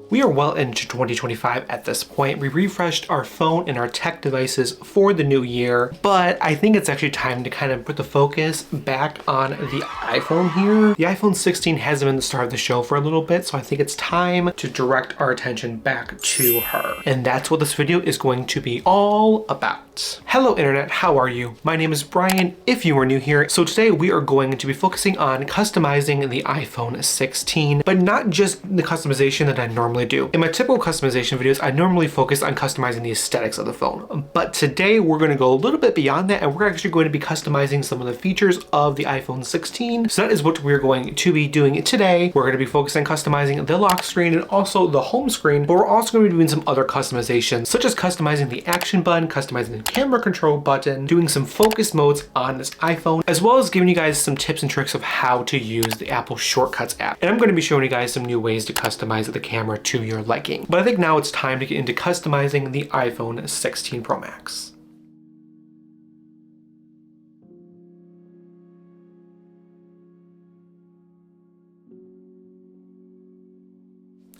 We are well into 2025 at this point. We refreshed our phone and our tech devices for the new year, but I think it's actually time to kind of put the focus back on the iPhone here. The iPhone 16 hasn't been the star of the show for a little bit, so I think it's time to direct our attention back to her. And that's what this video is going to be all about. Hello Internet, how are you? My name is Brian, if you are new here. So today we are going to be focusing on customizing the iPhone 16, but not just the customization that I normally do. In my typical customization videos, I normally focus on customizing the aesthetics of the phone. But today we're going to go a little bit beyond that, and we're actually going to be customizing some of the features of the iPhone 16. So that is what we're going to be doing today. We're going to be focusing on customizing the lock screen and also the home screen, but we're also going to be doing some other customizations, such as customizing the action button, customizing the camera control button, doing some focus modes on this iPhone, as well as giving you guys some tips and tricks of how to use the Apple Shortcuts app. And I'm going to be showing you guys some new ways to customize the camera to your liking. But I think now it's time to get into customizing the iPhone 16 Pro Max.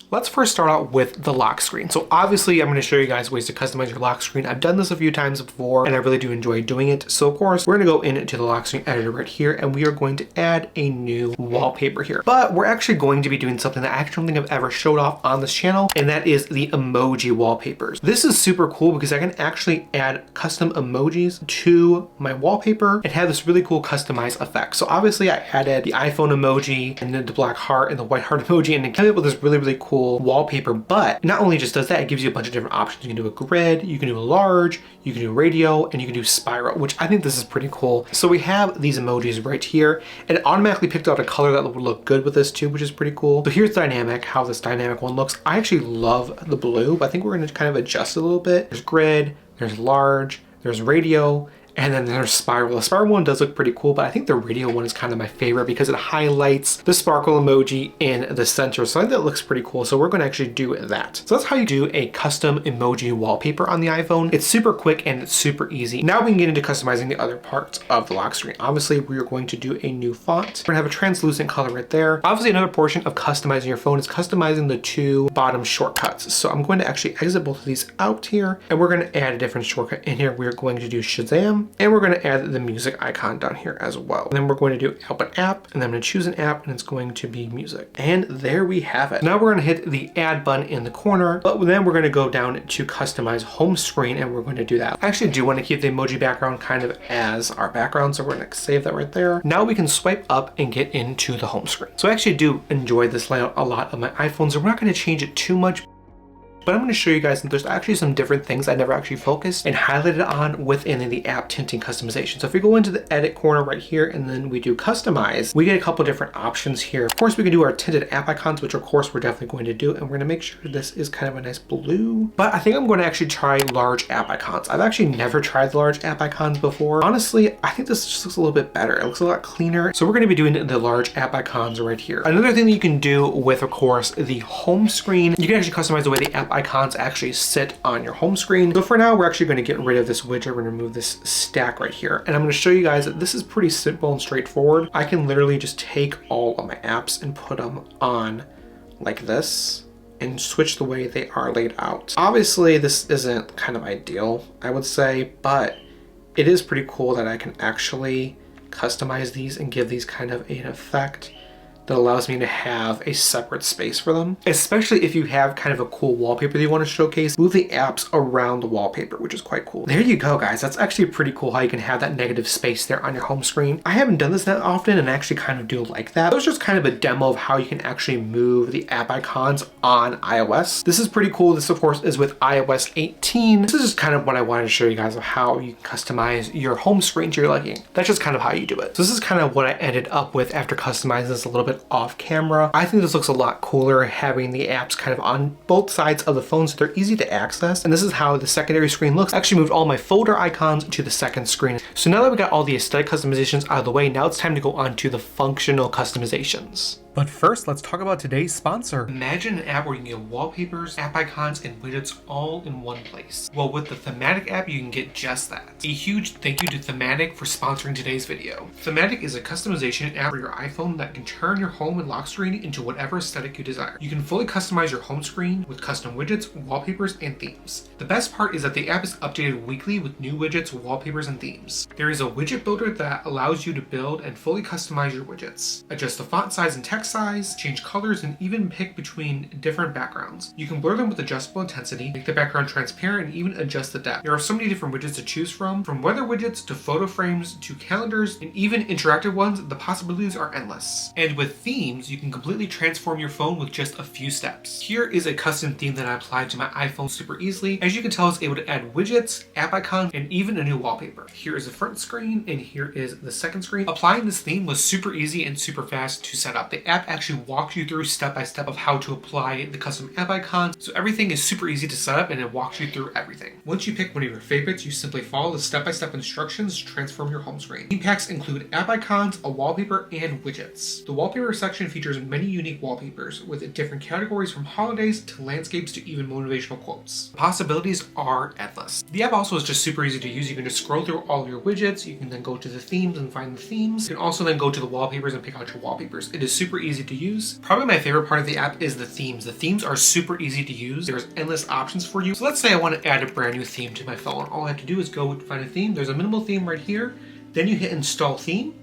Let's first start out with the lock screen. So obviously I'm going to show you guys ways to customize your lock screen. I've done this a few times before and I really do enjoy doing it. So of course we're going to go into the lock screen editor right here and we are going to add a new wallpaper here. But we're actually going to be doing something that I actually don't think I've ever showed off on this channel, and that is the emoji wallpapers. This is super cool because I can actually add custom emojis to my wallpaper and have this really cool customized effect. So obviously I added the iPhone emoji and then the black heart and the white heart emoji, and it came up with this really cool wallpaper. But not only just does that, it gives you a bunch of different options. You can do a grid, you can do a large, you can do radio, and you can do spiral, which I think this is pretty cool. So we have these emojis right here, and it automatically picked out a color that would look good with this too, which is pretty cool. So here's dynamic, how this dynamic one looks. I actually love the blue, but I think we're going to kind of adjust it a little bit. There's grid, there's large, there's radio, and then there's spiral. The spiral one does look pretty cool, but I think the radio one is kind of my favorite because it highlights the sparkle emoji in the center. So I think that looks pretty cool. So we're going to actually do that. So that's how you do a custom emoji wallpaper on the iPhone. It's super quick and it's super easy. Now we can get into customizing the other parts of the lock screen. Obviously, we are going to do a new font. We're gonna have a translucent color right there. Obviously, another portion of customizing your phone is customizing the two bottom shortcuts. So I'm going to actually exit both of these out here, and we're going to add a different shortcut in here. We're going to do Shazam, and we're going to add the music icon down here as well. And then we're going to do open app, and then I'm going to choose an app, and it's going to be music. And there we have it. Now we're going to hit the add button in the corner, but then we're going to go down to customize home screen, and we're going to do that. I actually do want to keep the emoji background kind of as our background, so we're going to save that right there. Now we can swipe up and get into the home screen. So I actually do enjoy this layout a lot of my iPhones, so we're not going to change it too much. But I'm going to show you guys that there's actually some different things I never actually focused and highlighted on within the app tinting customization. So if we go into the edit corner right here and then we do customize, we get a couple different options here. Of course, we can do our tinted app icons, which of course we're definitely going to do. And we're going to make sure this is kind of a nice blue. But I think I'm going to actually try large app icons. I've actually never tried the large app icons before. Honestly, I think this just looks a little bit better. It looks a lot cleaner. So we're going to be doing the large app icons right here. Another thing that you can do with, of course, the home screen, you can actually customize the way the app icons actually sit on your home screen. So for now, we're actually going to get rid of this widget. We're going to remove this stack right here. And I'm going to show you guys that this is pretty simple and straightforward. I can literally just take all of my apps and put them on like this and switch the way they are laid out. Obviously, this isn't kind of ideal, I would say, but it is pretty cool that I can actually customize these and give these kind of an effect that allows me to have a separate space for them. Especially if you have kind of a cool wallpaper that you want to showcase, move the apps around the wallpaper, which is quite cool. There you go, guys. That's actually pretty cool how you can have that negative space there on your home screen. I haven't done this that often and I actually kind of do like that. It was just kind of a demo of how you can actually move the app icons on iOS. This is pretty cool. This, of course, is with iOS 18. This is just kind of what I wanted to show you guys of how you can customize your home screen to your liking. That's just kind of how you do it. So this is kind of what I ended up with after customizing this a little bit off camera. I think this looks a lot cooler having the apps kind of on both sides of the phone so they're easy to access. And this is how the secondary screen looks. I actually moved all my folder icons to the second screen. So now that we got all the aesthetic customizations out of the way, now it's time to go on to the functional customizations. But first, let's talk about today's sponsor. Imagine an app where you can get wallpapers, app icons, and widgets all in one place. Well, with the Thematic app, you can get just that. A huge thank you to Thematic for sponsoring today's video. Thematic is a customization app for your iPhone that can turn your home and lock screen into whatever aesthetic you desire. You can fully customize your home screen with custom widgets, wallpapers, and themes. The best part is that the app is updated weekly with new widgets, wallpapers, and themes. There is a widget builder that allows you to build and fully customize your widgets, adjust the font size and text size, change colors, and even pick between different backgrounds. You can blur them with adjustable intensity, make the background transparent, and even adjust the depth. There are so many different widgets to choose from weather widgets to photo frames to calendars and even interactive ones. The possibilities are endless. And with themes, you can completely transform your phone with just a few steps. Here is a custom theme that I applied to my iPhone super easily. As you can tell, I was able to add widgets, app icons, and even a new wallpaper. Here is the front screen, and here is the second screen. Applying this theme was super easy and super fast to set up. The app actually walks you through step by step of how to apply the custom app icons, so everything is super easy to set up and it walks you through everything. Once you pick one of your favorites, you simply follow the step-by-step instructions to transform your home screen. Theme packs include app icons, a wallpaper, and widgets. The wallpaper section features many unique wallpapers with different categories from holidays to landscapes to even motivational quotes. The possibilities are endless. The app also is just super easy to use. You can just scroll through all of your widgets. You can then go to the themes and find the themes. You can also then go to the wallpapers and pick out your wallpapers. It is super easy to use. Probably my favorite part of the app is the themes. The themes are super easy to use. There's endless options for you. So let's say I want to add a brand new theme to my phone. All I have to do is go find a theme. There's a minimal theme right here. Then you hit install theme.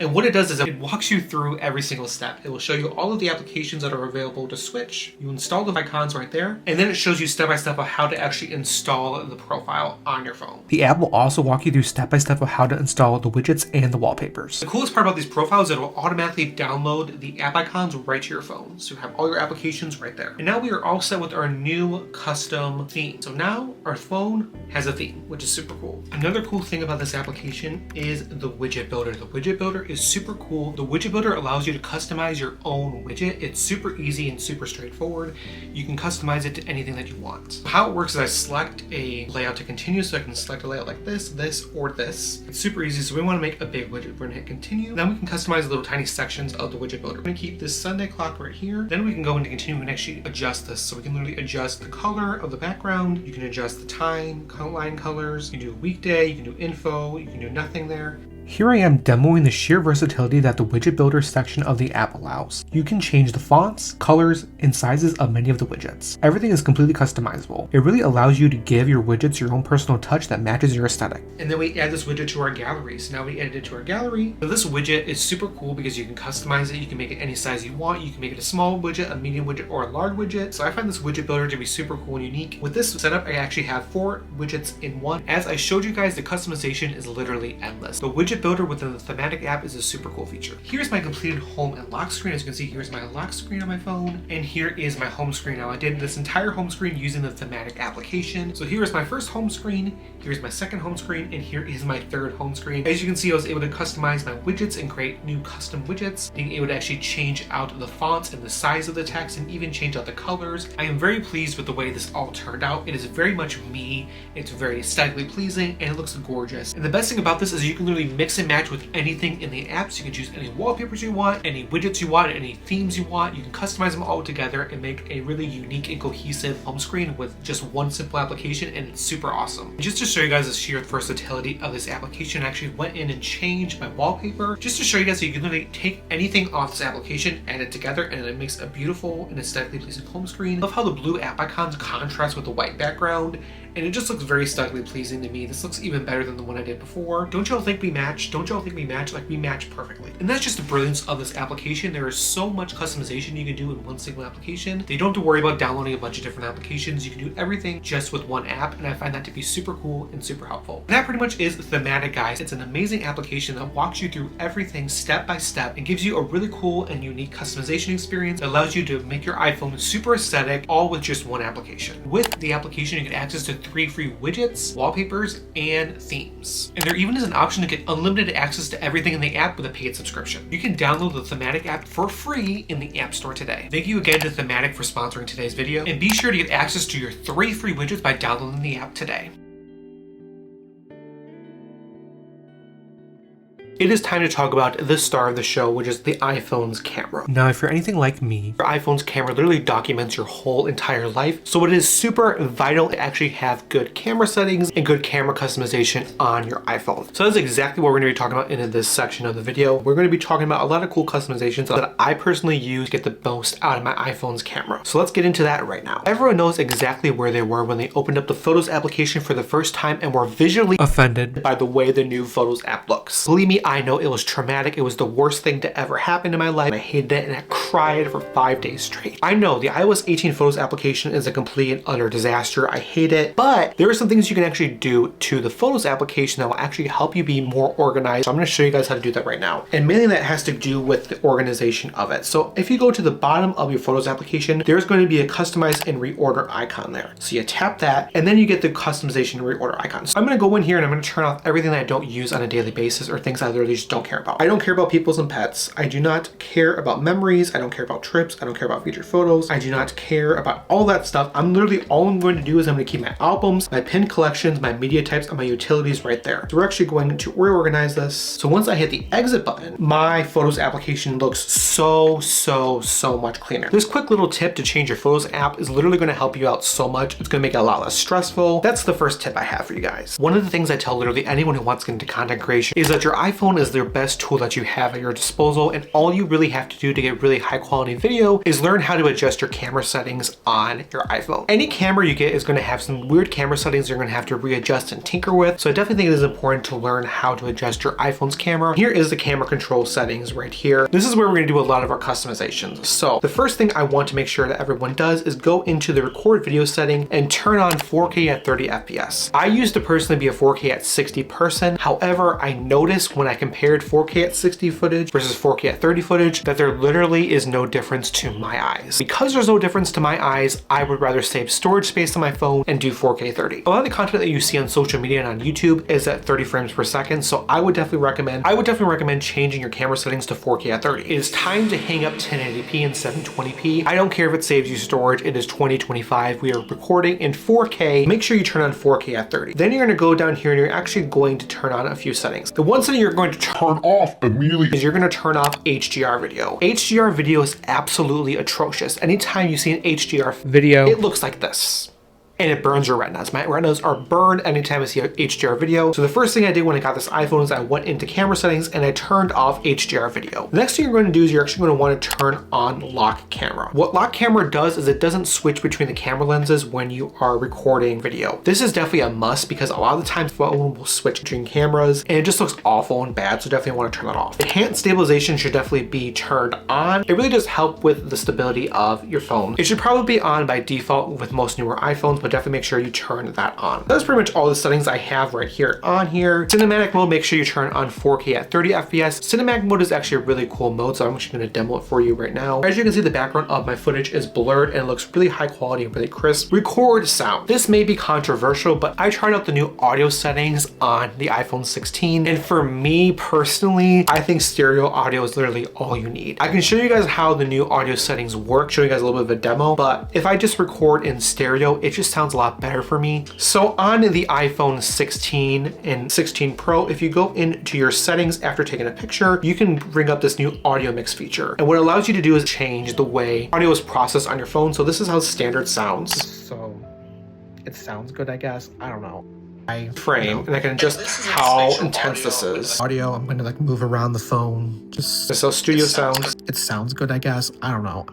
And what it does is it walks you through every single step. It will show you all of the applications that are available to switch. You install the icons right there, and then it shows you step by step of how to actually install the profile on your phone. The app will also walk you through step by step of how to install the widgets and the wallpapers. The coolest part about these profiles is it will automatically download the app icons right to your phone. So you have all your applications right there. And now we are all set with our new custom theme. So now our phone has a theme, which is super cool. Another cool thing about this application is the widget builder. The widget builder is super cool. The widget builder allows you to customize your own widget. It's super easy and super straightforward. You can customize it to anything that you want. How it works is I select a layout to continue, so I can select a layout like this, or this. It's super easy. So we want to make a big widget. We're gonna hit continue. Then we can customize little tiny sections of the widget builder. We're gonna keep this Sunday clock right here. Then we can go into continue and actually adjust this. So we can literally adjust the color of the background. You can adjust the time, line colors. You can do a weekday, you can do info, you can do nothing there. Here I am demoing the sheer versatility that the widget builder section of the app allows. You can change the fonts, colors, and sizes of many of the widgets. Everything is completely customizable. It really allows you to give your widgets your own personal touch that matches your aesthetic. And then we add this widget to our gallery. So now we add it to our gallery. So this widget is super cool because you can customize it. You can make it any size you want. You can make it a small widget, a medium widget, or a large widget. So I find this widget builder to be super cool and unique. With this setup, I actually have 4 widgets in one. As I showed you guys, the customization is literally endless. The widget builder within the Thematic app is a super cool feature. Here's my completed home and lock screen. As you can see, here's my lock screen on my phone, and here is my home screen. Now I did this entire home screen using the Thematic application. So here is my first home screen, here's my second home screen, and here is my third home screen. As you can see, I was able to customize my widgets and create new custom widgets, being able to actually change out the fonts and the size of the text and even change out the colors. I am very pleased with the way this all turned out. It is very much me. It's very aesthetically pleasing and it looks gorgeous. And the best thing about this is you can literally mix and match with anything in the app. So you can choose any wallpapers you want, any widgets you want, any themes you want. You can customize them all together and make a really unique and cohesive home screen with just one simple application, and it's super awesome. And just to show you guys the sheer versatility of this application, I actually went in and changed my wallpaper just to show you guys that you can literally take anything off this application, add it together, and it makes a beautiful and aesthetically pleasing home screen. I love how the blue app icons contrast with the white background, and it just looks very aesthetically pleasing to me. This looks even better than the one I did before. Don't y'all think we match? Don't y'all think we match? Like, we match perfectly. And that's just the brilliance of this application. There is so much customization you can do in one single application. You don't have to worry about downloading a bunch of different applications. You can do everything just with one app, and I find that to be super cool and super helpful. And that pretty much is Thematic, guys. It's an amazing application that walks you through everything step by step and gives you a really cool and unique customization experience that allows you to make your iPhone super aesthetic, all with just one application. With the application, you get access to 3 free widgets, wallpapers, and themes. And there even is an option to get unlimited access to everything in the app with a paid subscription. You can download the Thematic app for free in the App Store today. Thank you again to Thematic for sponsoring today's video, and be sure to get access to your 3 free widgets by downloading the app today. It is time to talk about the star of the show, which is the iPhone's camera. Now, if you're anything like me, your iPhone's camera literally documents your whole entire life. So it is super vital to actually have good camera settings and good camera customization on your iPhone. So that's exactly what we're going to be talking about in this section of the video. We're going to be talking about a lot of cool customizations that I personally use to get the most out of my iPhone's camera. So let's get into that right now. Everyone knows exactly where they were when they opened up the Photos application for the first time and were visually offended by the way the new Photos app looks. Believe me, I know it was traumatic. It was the worst thing to ever happen in my life. I hated it and I cried for 5 days straight. I know the iOS 18 Photos application is a complete and utter disaster. I hate it, but there are some things you can actually do to the Photos application that will actually help you be more organized. So I'm going to show you guys how to do that right now. And mainly that has to do with the organization of it. So if you go to the bottom of your Photos application, there's going to be a customize and reorder icon there. So you tap that and then you get the customization and reorder icon. So I'm going to go in here and I'm going to turn off everything that I don't use on a daily basis or things I literally just don't care about. I don't care about peoples and pets. I do not care about memories. I don't care about trips. I don't care about featured photos. I do not care about all that stuff. All I'm going to do is I'm going to keep my albums, my pinned collections, my media types, and my utilities right there. So we're actually going to reorganize this. So once I hit the exit button, my Photos application looks so much cleaner. This quick little tip to change your Photos app is literally going to help you out so much. It's going to make it a lot less stressful. That's the first tip I have for you guys. One of the things I tell literally anyone who wants to get into content creation is that your iPhone is the best tool that you have at your disposal, and all you really have to do to get really high quality video is learn how to adjust your camera settings on your iPhone. Any camera you get is going to have some weird camera settings you're going to have to readjust and tinker with. So I definitely think it is important to learn how to adjust your iPhone's camera. Here is the camera control settings right here. This is where we're going to do a lot of our customizations. So the first thing I want to make sure that everyone does is go into the record video setting and turn on 4K at 30 FPS. I used to personally be a 4K at 60 person. However, I noticed when I compared 4K at 60 footage versus 4K at 30 footage that there literally is no difference to my eyes. Because there's no difference to my eyes, I would rather save storage space on my phone and do 4K 30. A lot of the content that you see on social media and on YouTube is at 30 frames per second, so I would definitely recommend changing your camera settings to 4K at 30. It is time to hang up 1080p and 720p. I don't care if it saves you storage. It is 2025. We are recording in 4K. Make sure you turn on 4K at 30. Then you're going to go down here and you're actually going to turn on a few settings. The one setting you're going to turn off immediately is you're going to turn off HDR video. HDR video is absolutely atrocious. Anytime you see an HDR video, it looks like this. And it burns your retinas. My retinas are burned anytime I see a HDR video. So the first thing I did when I got this iPhone is I went into camera settings and I turned off HDR video. The next thing you're going to do is you're actually going to want to turn on lock camera. What lock camera does is it doesn't switch between the camera lenses when you are recording video. This is definitely a must because a lot of the times phone will switch between cameras and it just looks awful and bad. So definitely want to turn that off. Enhanced stabilization should definitely be turned on. It really does help with the stability of your phone. It should probably be on by default with most newer iPhones, but definitely make sure you turn that on. That's pretty much all the settings I have right here on here. Cinematic mode, make sure you turn on 4K at 30 FPS. Cinematic mode is actually a really cool mode, so I'm actually going to demo it for you right now. As you can see, the background of my footage is blurred and it looks really high quality and really crisp. Record sound. This may be controversial, but I tried out the new audio settings on the iPhone 16, and for me personally, I think stereo audio is literally all you need. I can show you guys how the new audio settings work, show you guys a little bit of a demo, but if I just record in stereo, it just sounds a lot better for me. So on the iPhone 16 and 16 Pro, if you go into your settings after taking a picture, you can bring up this new audio mix feature. And what it allows you to do is change the way audio is processed on your phone. So this is how standard sounds. So it sounds good, I guess. I don't know. I frame and I can adjust how intense this is. Audio, I'm going to like move around the phone. Just so studio sounds. It sounds good, I guess. I don't know.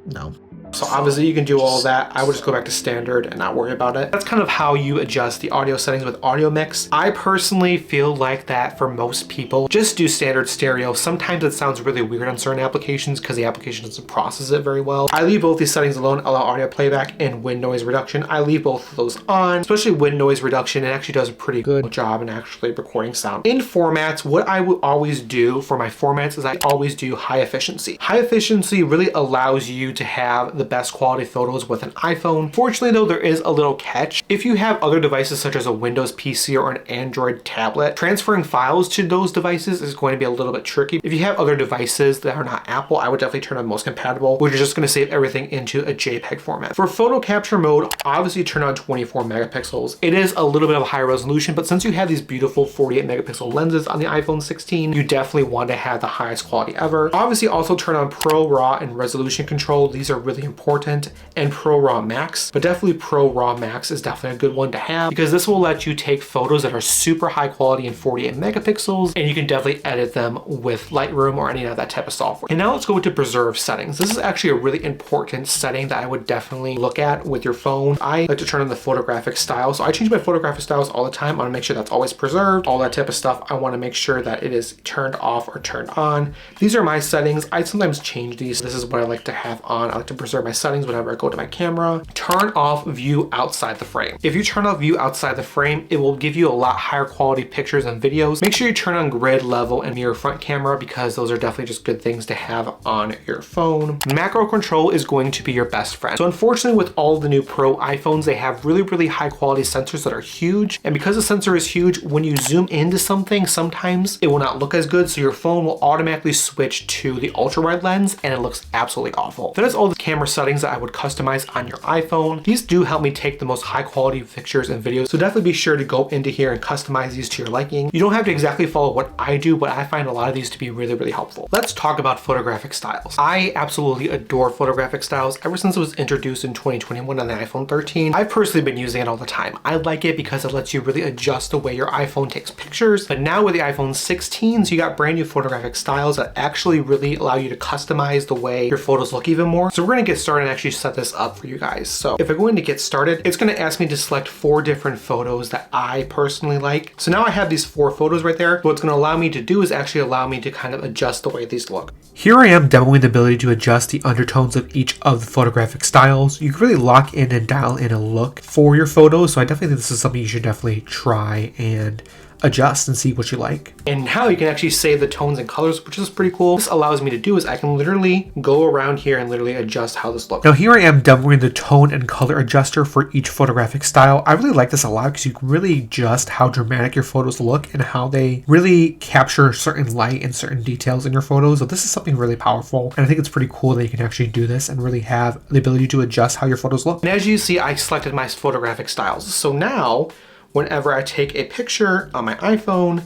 No. So obviously you can do all that. I would just go back to standard and not worry about it. That's kind of how you adjust the audio settings with audio mix. I personally feel like that for most people, just do standard stereo. Sometimes it sounds really weird on certain applications because the application doesn't process it very well. I leave both these settings alone, allow audio playback and wind noise reduction. I leave both of those on, especially wind noise reduction. It actually does a pretty good job in actually recording sound. In formats, what I would always do for my formats is I always do high efficiency. High efficiency really allows you to have the best quality photos with an iPhone. Fortunately though, there is a little catch. If you have other devices such as a Windows PC or an Android tablet, transferring files to those devices is going to be a little bit tricky. If you have other devices that are not Apple, I would definitely turn on most compatible, which is just going to save everything into a JPEG format. For photo capture mode, obviously turn on 24 megapixels. It is a little bit of a higher resolution, but since you have these beautiful 48 megapixel lenses on the iPhone 16, you definitely want to have the highest quality ever. Obviously also turn on Pro RAW and resolution control. These are really important, and Pro RAW Max, but definitely Pro RAW Max is definitely a good one to have because this will let you take photos that are super high quality in 48 megapixels, and you can definitely edit them with Lightroom or any of that type of software. And now let's go to preserve settings. This is actually a really important setting that I would definitely look at with your phone. I like to turn on the photographic style. So I change my photographic styles all the time. I want to make sure that's always preserved, all that type of stuff. I want to make sure that it is turned off or turned on. These are my settings. I sometimes change these. This is what I like to have on. I like to preserve my settings whenever I go to my camera. Turn off view outside the frame. If you turn off view outside the frame, it will give you a lot higher quality pictures and videos. Make sure you turn on grid, level, and mirror front camera because those are definitely just good things to have on your phone. Macro control is going to be your best friend. So unfortunately with all the new Pro iPhones, they have really high quality sensors that are huge. And because the sensor is huge, when you zoom into something, sometimes it will not look as good. So your phone will automatically switch to the ultra wide lens and it looks absolutely awful. That is all the camera settings that I would customize on your iPhone. These do help me take the most high quality pictures and videos. So definitely be sure to go into here and customize these to your liking. You don't have to exactly follow what I do, but I find a lot of these to be really helpful. Let's talk about photographic styles. I absolutely adore photographic styles ever since it was introduced in 2021 on the iPhone 13. I've personally been using it all the time. I like it because it lets you really adjust the way your iPhone takes pictures. But now with the iPhone 16s, you got brand new photographic styles that actually really allow you to customize the way your photos look even more. So we're going to get started and actually set this up for you guys. So if we're going to get started, it's going to ask me to select 4 different photos that I personally like. So now I have these 4 photos right there. What it's going to allow me to do is actually allow me to kind of adjust the way these look. Here I am demoing the ability to adjust the undertones of each of the photographic styles. You can really lock in and dial in a look for your photos. So I definitely think this is something you should definitely try and adjust and see what you like. And now you can actually save the tones and colors, which is pretty cool. This allows me to do is I can literally go around here and literally adjust how this looks. Now here I am demoing the tone and color adjuster for each photographic style. I really like this a lot because you can really adjust how dramatic your photos look and how they really capture certain light and certain details in your photos. So this is something really powerful. And I think it's pretty cool that you can actually do this and really have the ability to adjust how your photos look. And as you see, I selected my photographic styles. So now whenever I take a picture on my iPhone,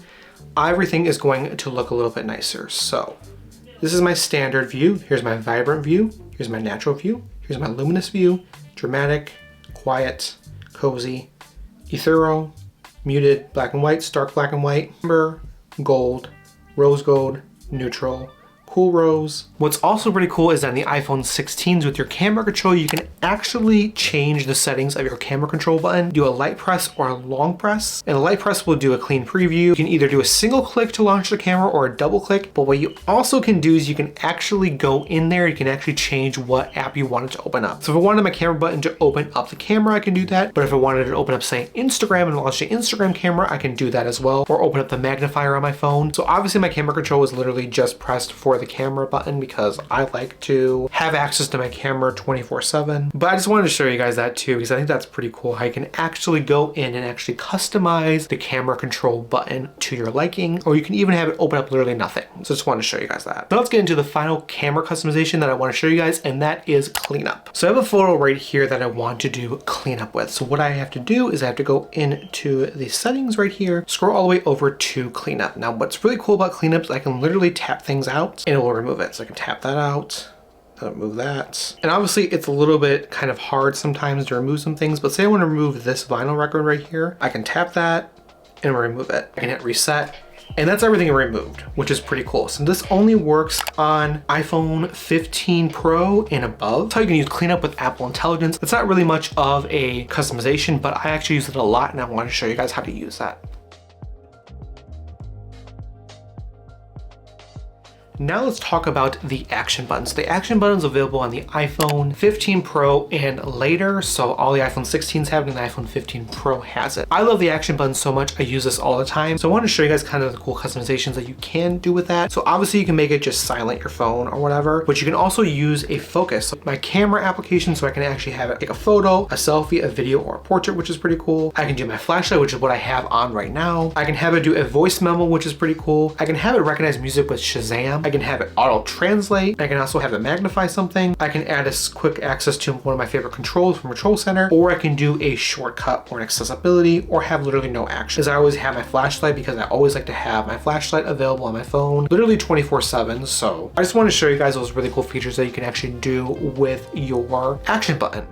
everything is going to look a little bit nicer. So this is my standard view. Here's my vibrant view. Here's my natural view. Here's my luminous view, dramatic, quiet, cozy, ethereal, muted, black and white, stark black and white, amber, gold, rose gold, neutral, cool rose. What's also pretty cool is that in the iPhone 16s with your camera control, you can actually change the settings of your camera control button, do a light press or a long press. And a light press will do a clean preview. You can either do a single click to launch the camera or a double click. But what you also can do is you can actually go in there. You can actually change what app you wanted to open up. So if I wanted my camera button to open up the camera, I can do that. But if I wanted to open up, say, Instagram and launch the Instagram camera, I can do that as well. Or open up the magnifier on my phone. So obviously my camera control is literally just pressed for the camera button because I like to have access to my camera 24/7. But I just wanted to show you guys that too because I think that's pretty cool how you can actually go in and actually customize the camera control button to your liking, or you can even have it open up literally nothing. So just wanted to show you guys that. But let's get into the final camera customization that I want to show you guys, and that is cleanup. So I have a photo right here that I want to do cleanup with. So what I have to do is I have to go into the settings right here, scroll all the way over to cleanup. Now what's really cool about cleanup is I can literally tap things out and it will remove it. So I can tap that out, remove that. And obviously it's a little bit kind of hard sometimes to remove some things, but say I want to remove this vinyl record right here, I can tap that and remove it. I can hit reset, and that's everything removed, which is pretty cool. So this only works on iPhone 15 Pro and above. That's how you can use cleanup with Apple Intelligence. It's not really much of a customization, but I actually use it a lot and I want to show you guys how to use that. Now let's talk about the action buttons. The action buttons available on the iPhone 15 Pro and later, so all the iPhone 16s have it and the iPhone 15 Pro has it. I love the action buttons so much, I use this all the time. So I want to show you guys kind of the cool customizations that you can do with that. So obviously you can make it just silent your phone or whatever, but you can also use a focus. So my camera application, so I can actually have it take a photo, a selfie, a video, or a portrait, which is pretty cool. I can do my flashlight, which is what I have on right now. I can have it do a voice memo, which is pretty cool. I can have it recognize music with Shazam. I can have it auto translate. I can also have it magnify something. I can add a quick access to one of my favorite controls from Control Center, or I can do a shortcut or an accessibility, or have literally no action. As I always have my flashlight because I always like to have my flashlight available on my phone, literally 24/7. So I just want to show you guys those really cool features that you can actually do with your action button.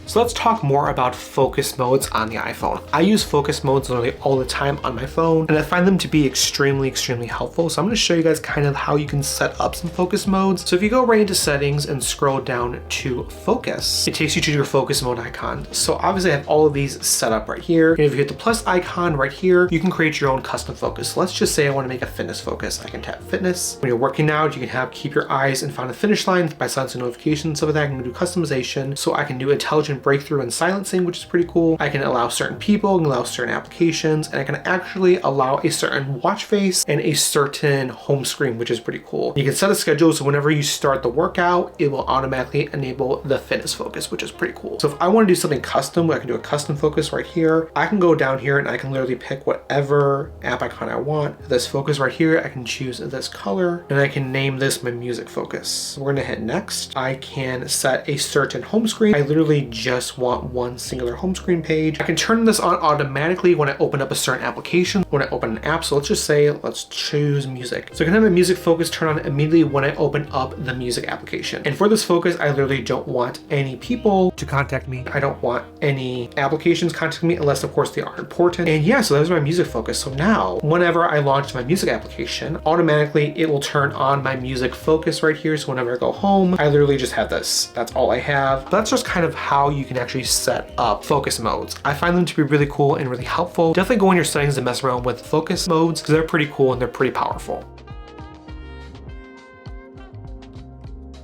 So let's talk more about focus modes on the iPhone. I use focus modes literally all the time on my phone, and I find them to be extremely helpful. So I'm going to show you guys kind of how you can set up some focus modes. So if you go right into settings and scroll down to focus, it takes you to your focus mode icon. So obviously I have all of these set up right here. And if you hit the plus icon right here, you can create your own custom focus. So let's just say I want to make a fitness focus. I can tap fitness. When you're working out, you can keep your eyes in front of the finish line by silencing notifications. So with that, I can do customization. So I can do intelligent breakthrough and silencing, which is pretty cool. I can allow certain people, allow certain applications, and I can actually allow a certain watch face and a certain home screen, which is pretty cool. You can set a schedule, so whenever you start the workout, it will automatically enable the fitness focus, which is pretty cool. So if I want to do something custom, I can do a custom focus right here. I can go down here and I can literally pick whatever app icon I want. This focus right here, I can choose this color, and I can name this my music focus. We're gonna hit next. I can set a certain home screen. I literally just want one singular home screen page. I can turn this on automatically when I open up a certain application, when I open an app. So let's just say, let's choose music. So I can have my music focus turn on immediately when I open up the music application. And for this focus, I literally don't want any people to contact me. I don't want any applications contacting me unless of course they are important. And yeah, so that was my music focus. So now whenever I launch my music application, automatically it will turn on my music focus right here. So whenever I go home, I literally just have this. That's all I have. But that's just kind of how you can actually set up focus modes. I find them to be really cool and really helpful. Definitely go in your settings and mess around with focus modes because they're pretty cool and they're pretty powerful.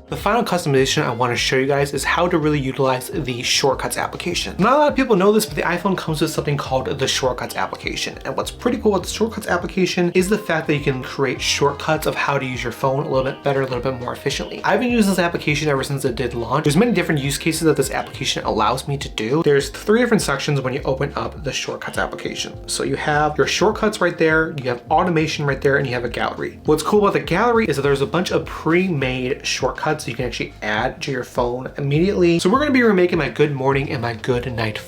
The final customization I want to show you guys is how to really utilize the Shortcuts application. Not a lot of people know this, but the iPhone comes with something called the Shortcuts application. And what's pretty cool with the Shortcuts application is the fact that you can create shortcuts of how to use your phone a little bit better, a little bit more efficiently. I've been using this application ever since it did launch. There's many different use cases that this application allows me to do. There's 3 different sections when you open up the Shortcuts application. So you have your shortcuts right there, you have automation right there, and you have a gallery. What's cool about the gallery is that there's a bunch of pre-made shortcuts you can actually add to your phone immediately. So we're going to be remaking my good morning and my good night.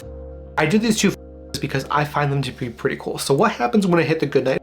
I did these two because I find them to be pretty cool. So what happens when I hit the good night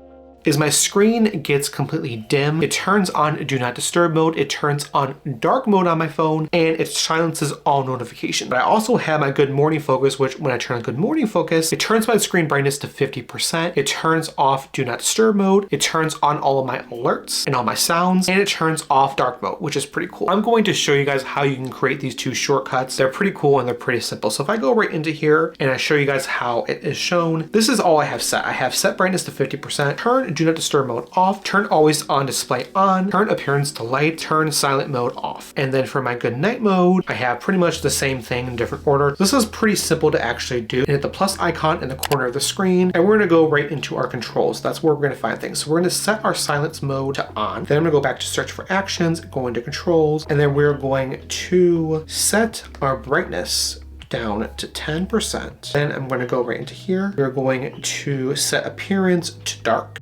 is my screen gets completely dim. It turns on do not disturb mode. It turns on dark mode on my phone, and it silences all notifications. But I also have my good morning focus, which when I turn on good morning focus, it turns my screen brightness to 50%. It turns off do not disturb mode. It turns on all of my alerts and all my sounds, and it turns off dark mode, which is pretty cool. I'm going to show you guys how you can create these 2 shortcuts. They're pretty cool and they're pretty simple. So if I go right into here and I show you guys how it is shown, this is all I have set. I have set brightness to 50%, turn do not disturb mode off, turn always on display on, turn appearance to light, turn silent mode off. And then for my good night mode, I have pretty much the same thing in different order. This is pretty simple to actually do. And hit the plus icon in the corner of the screen, and we're gonna go right into our controls. That's where we're gonna find things. So we're gonna set our silence mode to on. Then I'm gonna go back to search for actions, go into controls, and then we're going to set our brightness down to 10%. Then I'm going to go right into here. We're going to set appearance to dark.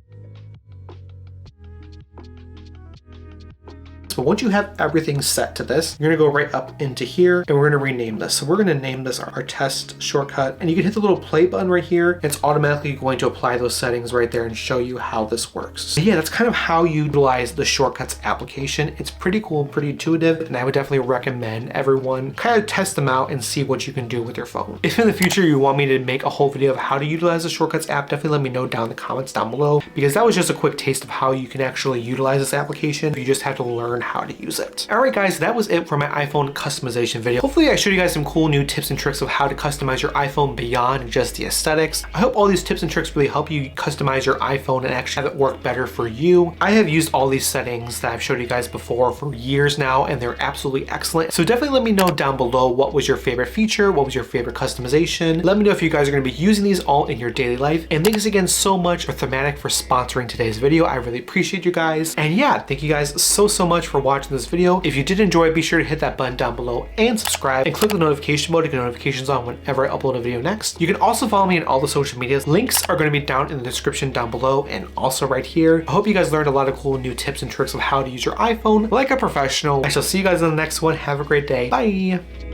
But once you have everything set to this, you're gonna go right up into here and we're gonna rename this. So we're gonna name this our test shortcut, and you can hit the little play button right here. It's automatically going to apply those settings right there and show you how this works. So yeah, that's kind of how you utilize the Shortcuts application. It's pretty cool, pretty intuitive, and I would definitely recommend everyone kind of test them out and see what you can do with your phone. If in the future you want me to make a whole video of how to utilize the Shortcuts app, definitely let me know down in the comments down below, because that was just a quick taste of how you can actually utilize this application. You just have to learn how to use it. Alright guys, that was it for my iPhone customization video. Hopefully I showed you guys some cool new tips and tricks of how to customize your iPhone beyond just the aesthetics. I hope all these tips and tricks really help you customize your iPhone and actually have it work better for you. I have used all these settings that I've showed you guys before for years now, and they're absolutely excellent. So definitely let me know down below what was your favorite feature, what was your favorite customization. Let me know if you guys are going to be using these all in your daily life. And thanks again so much for Thematic for sponsoring today's video. I really appreciate you guys. And yeah, thank you guys so much for watching this video. If you did enjoy, be sure to hit that button down below and subscribe and click the notification bell to get notifications on whenever I upload a video next. You can also follow me on all the social medias. Links are going to be down in the description down below and also right here. I hope you guys learned a lot of cool new tips and tricks of how to use your iPhone like a professional. I shall see you guys in the next one. Have a great day. Bye.